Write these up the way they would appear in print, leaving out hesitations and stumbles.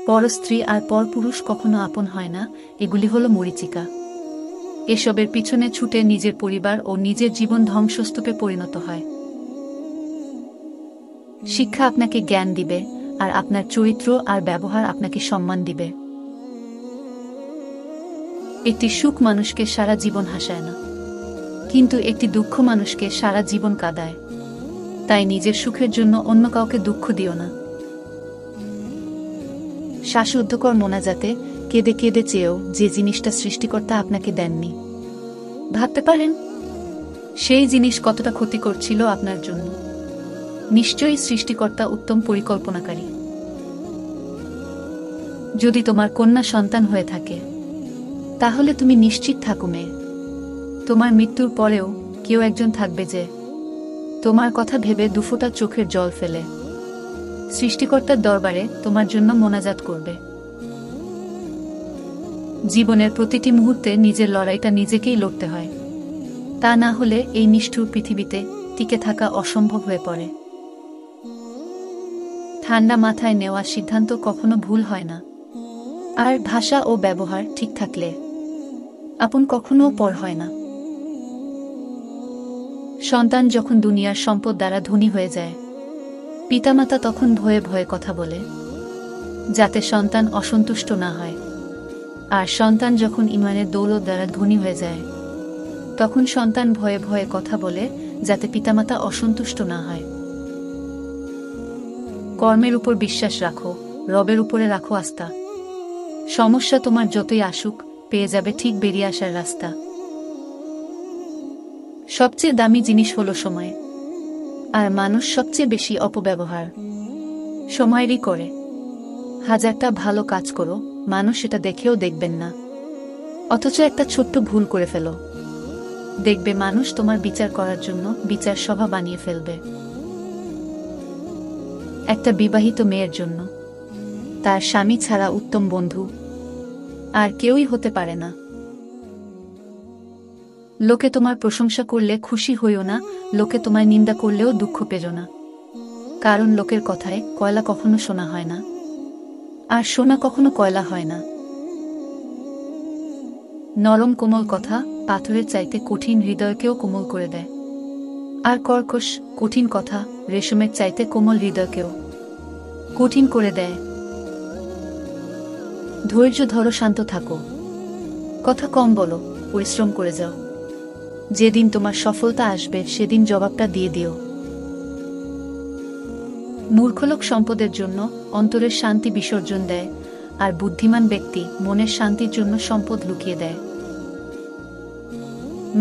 পরস্ত্রী আর পরপুরুষ কখনো আপন হয় না, এগুলি হলো মরীচিকা। এসবের পিছনে ছুটে নিজের পরিবার ও নিজের জীবন ধ্বংসস্তূপে পরিণত হয়। শিক্ষা আপনাকে জ্ঞান দিবে, আর আপনার চরিত্র আর ব্যবহার আপনাকে সম্মান দিবে। একটি সুখ মানুষকে সারা জীবন হাসায় না, কিন্তু একটি দুঃখ মানুষকে সারা জীবন কাঁদায়। তাই নিজের সুখের জন্য অন্য কাউকে দুঃখ দিও না। শ্বাসরুদ্ধকর মোনাজাতে কেঁদে কেঁদে চেয়েও যে জিনিসটা সৃষ্টিকর্তা আপনাকে দেননি, ভাবতে পারেন সেই জিনিস কতটা ক্ষতিকর ছিল আপনার জন্য? নিশ্চয়ই সৃষ্টিকর্তা উত্তম পরিকল্পনাকারী। যদি তোমার কন্যা সন্তান হয়ে থাকে, তাহলে তুমি নিশ্চিত থাকো মেয়ে, তোমার মৃত্যুর পরেও কেউ একজন থাকবে যে তোমার কথা ভেবে দুফোঁটা চোখের জল ফেলে সৃষ্টিকর্তার দরবারে তোমার জন্য মোনাজাত করবে। জীবনের প্রতিটি মুহূর্তে নিজের লড়াইটা নিজেকেই লড়তে হয়, তা না হলে এই নিষ্ঠুর পৃথিবীতে টিকে থাকা অসম্ভব হয়ে পড়ে। ঠান্ডা মাথায় নেওয়া সিদ্ধান্ত কখনো ভুল হয় না, আর ভাষা ও ব্যবহার ঠিক থাকলে আপন কখনো পর হয় না। সন্তান যখন দুনিয়ার সম্পদ দ্বারা ধনী হয়ে যায়, পিতামাতা তখন ভয়ে ভয়ে কথা বলে, যাতে সন্তান অসন্তুষ্ট না হয়। আর সন্তান যখন ঈমানের দৌলত দ্বারা ধনী হয়ে যায়, তখন সন্তান ভয়ে ভয়ে কথা বলে, যাতে পিতামাতা অসন্তুষ্ট না হয়। কর্মের উপর বিশ্বাস রাখো, রবের উপরে রাখো আস্থা। সমস্যা তোমার যতই আসুক, পেয়ে যাবে ঠিক বেরিয়ে আসার রাস্তা। সবচেয়ে দামি জিনিস হলো সময়, আর মানুষ সবচেয়ে বেশি অপব্যবহার সময়েরই করে। হাজারটা ভালো কাজ করো, মানুষ সেটা দেখেও দেখবেন না, অথচ একটা ছোট্ট ভুল করে ফেলো, দেখবে মানুষ তোমার বিচার করার জন্য বিচার সভা বানিয়ে ফেলবে। একটা বিবাহিত মেয়ের জন্য তার স্বামী ছাড়া উত্তম বন্ধু আর কেউই হতে পারে না। লোকে তোমার প্রশংসা করলে খুশি হইও না, লোকে তোমায় নিন্দা করলেও দুঃখ পেও না, কারণ লোকের কথায় কয়লা কখনো সোনা হয় না, আর সোনা কখনো কয়লা হয় না। নরম কোমল কথা পাথরের চাইতে কঠিন হৃদয়কেও কোমল করে দেয়, আর কর্কশ কঠিন কথা রেশমের চাইতে কোমল হৃদয়কেও কঠিন করে দেয়। ধৈর্য ধরো, শান্ত থাকো, কথা কম বলো, পরিশ্রম করে যাও। যেদিন তোমার সফলতা আসবে সেদিন জবাবটা দিয়ে দিও। মূর্খলোক সম্পদের জন্য অন্তরের শান্তি বিসর্জন দেয়, আর বুদ্ধিমান ব্যক্তি মনের শান্তির জন্য সম্পদ লুকিয়ে দেয়।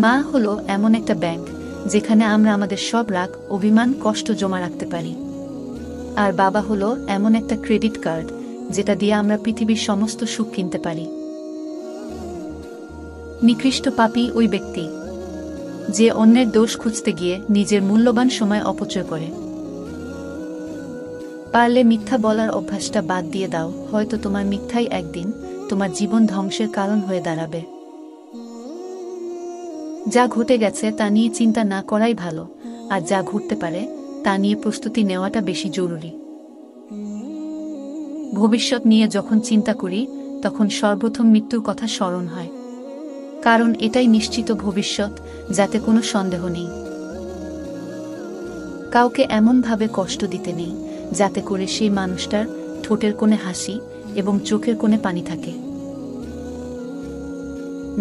মা হলো এমন একটা ব্যাংক যেখানে আমরা আমাদের সব রাগ, অভিমান, কষ্ট জমা রাখতে পারি। আর বাবা হলো এমন একটা ক্রেডিট কার্ড যেটা দিয়ে আমরা পৃথিবীর সমস্ত সুখ কিনতে পারি। নিকৃষ্ট পাপী ওই ব্যক্তি যে অন্যের দোষ খুঁজতে গিয়ে নিজের মূল্যবান সময় অপচয় করে। পারলে মিথ্যা বলার অভ্যাসটা বাদ দিয়ে দাও, হয়তো তোমার মিথ্যাই একদিন তোমার জীবন ধ্বংসের কারণ হয়ে দাঁড়াবে। যা ঘটে গেছে তা নিয়ে চিন্তা না করাই ভালো, আর যা ঘটতে পারে তা নিয়ে প্রস্তুতি নেওয়াটা বেশি জরুরি। ভবিষ্যৎ নিয়ে যখন চিন্তা করি তখন সর্বপ্রথম মৃত্যুর কথা স্মরণ হয়, কারণ এটাই নিশ্চিত ভবিষ্যৎ, যাতে কোনো সন্দেহ নেই। কাউকে এমনভাবে কষ্ট দিতে নেই যাতে করে সেই মানুষটার ঠোঁটের কোণে হাসি এবং চোখের কোণে পানি থাকে।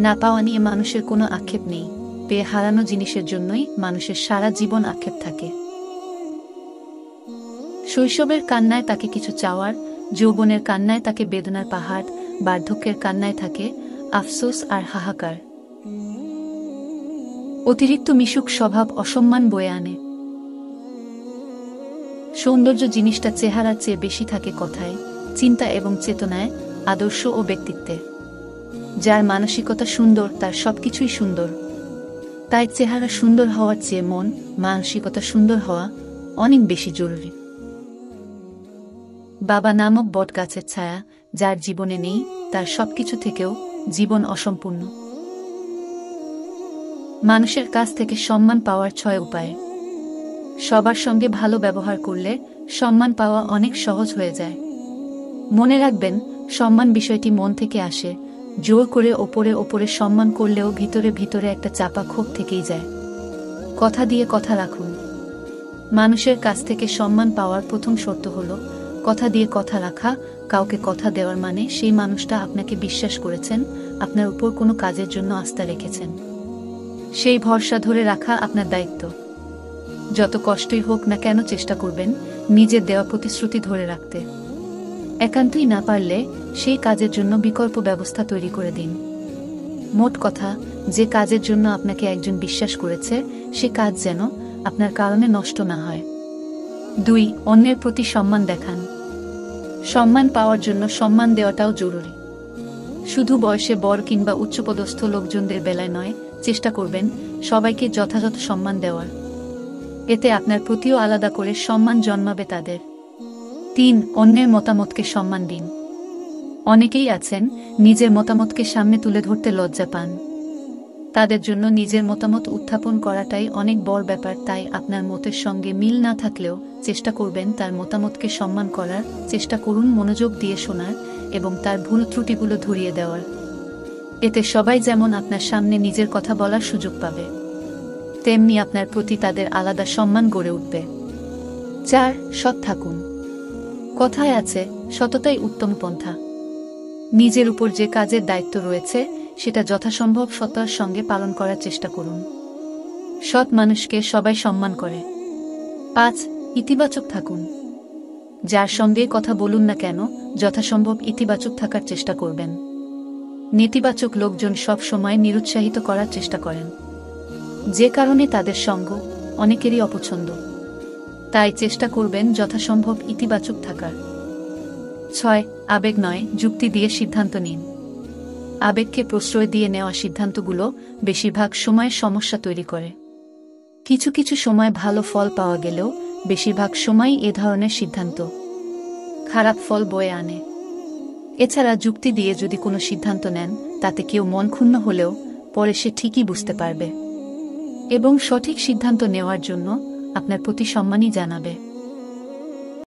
না পাওয়া নিয়ে মানুষের কোনো আক্ষেপ নেই, পেয়ে হারানো জিনিসের জন্যই মানুষের সারা জীবন আক্ষেপ থাকে। শৈশবের কান্নায় তাকে কিছু চাওয়ার, যৌবনের কান্নায় তাকে বেদনার পাহাড়, বার্ধক্যের কান্নায় থাকে আফসোস আর হাহাকার। অতিরিক্ত মিশুক স্বভাব অসম্মান বয়ে আনে। সৌন্দর্য জিনিসটা চেহারার চেয়ে বেশি থাকে কথায়, চিন্তা এবং চেতনায়, আদর্শ ও ব্যক্তিত্বে। যার মানসিকতা সুন্দর তার সবকিছুই সুন্দর। তাই চেহারা সুন্দর হওয়ার চেয়ে মন, মানসিকতা সুন্দর হওয়া অনেক বেশি জরুরি। বাবা নামক বট গাছের ছায়া যার জীবনে নেই, তার সবকিছু থেকেও জীবন অসম্পূর্ণ। মানুষের কাছ থেকে সম্মান পাওয়ার 6 উপায়। সবার সঙ্গে ভালো ব্যবহার করলে সম্মান পাওয়া অনেক সহজ হয়ে যায়। মনে রাখবেন, সম্মান বিষয়টি মন থেকে আসে। জোর করে ওপরে ওপরে সম্মান করলেও ভিতরে ভিতরে একটা চাপা ক্ষোভ থেকেই যায়। কথা দিয়ে কথা রাখুন। মানুষের কাছ থেকে সম্মান পাওয়ার প্রথম শর্ত হলো কথা দিয়ে কথা রাখা। কাউকে কথা দেওয়ার মানে সেই মানুষটা আপনাকে বিশ্বাস করেছেন, আপনার উপর কোনো কাজের জন্য আস্থা রেখেছেন। সেই ভরসা ধরে রাখা আপনার দায়িত্ব। যত কষ্টই হোক না কেন চেষ্টা করবেন নিজের দেওয়া প্রতিশ্রুতি ধরে রাখতে। একান্তই না পারলে সেই কাজের জন্য বিকল্প ব্যবস্থা তৈরি করে দিন। মোট কথা, যে কাজের জন্য আপনাকে একজন বিশ্বাস করেছে সে কাজ যেন আপনার কারণে নষ্ট না হয়। 2. অন্যের প্রতি সম্মান দেখান। সম্মান পাওয়ার জন্য সম্মান দেওয়াটাও জরুরি। শুধু বয়সে বড় কিংবা উচ্চপদস্থ লোকজনদের বেলায় নয়, চেষ্টা করবেন সবাইকে যথাযথ সম্মান দেওয়ার। এতে আপনার প্রতিও আলাদা করে সম্মান জন্মাবে তাদের। 3. অন্যের মতামতকে সম্মান দিন। অনেকেই আছেন নিজের মতামতকে সামনে তুলে ধরতে লজ্জা পান। তাদের জন্য নিজের মতামত উত্থাপন করাটাই অনেক বড় ব্যাপার। তাই আপনার মতের সঙ্গে মিল না থাকলেও চেষ্টা করবেন তার মতামতকে সম্মান করার। চেষ্টা করুন মনোযোগ দিয়ে শোনার এবং তার ভুল ত্রুটিগুলো ধরিয়ে দেওয়ার। এতে সবাই যেমন আপনার সামনে নিজের কথা বলার সুযোগ পাবে, তেমনি আপনার প্রতি তাদের আলাদা সম্মান গড়ে উঠবে। 4. সৎ থাকুন। কথায় আছে, সততাই উত্তম পন্থা। নিজের উপর যে কাজের দায়িত্ব রয়েছে সেটা যথাসম্ভব সততার সঙ্গে পালন করার চেষ্টা করুন। সৎ মানুষকে সবাই সম্মান করে। 5. ইতিবাচক থাকুন। যার সঙ্গে কথা বলুন না কেন যথাসম্ভব ইতিবাচক থাকার চেষ্টা করবেন। নেতিবাচক লোকজন সব সময় নিরুৎসাহিত করার চেষ্টা করেন, যে কারণে তাদের সঙ্গ অনেকেরই অপছন্দ। তাই চেষ্টা করবেন যথাসম্ভব ইতিবাচক থাকার। 6. আবেগ নয়, যুক্তি দিয়ে সিদ্ধান্ত নিন। আবেগকে প্রশ্রয় দিয়ে নেওয়া সিদ্ধান্তগুলো বেশিরভাগ সময় সমস্যা তৈরি করে। কিছু কিছু সময় ভালো ফল পাওয়া গেলেও বেশিরভাগ সময়ই এ ধরনের সিদ্ধান্ত খারাপ ফল বয়ে আনে। এছাড়া যুক্তি দিয়ে যদি কোনো সিদ্ধান্ত নেন তাতে কেউ মন ক্ষুণ্ণ হলেও পরে সে ঠিকই বুঝতে পারবে এবং সঠিক সিদ্ধান্ত নেওয়ার জন্য আপনার প্রতি সম্মানই জানাবে।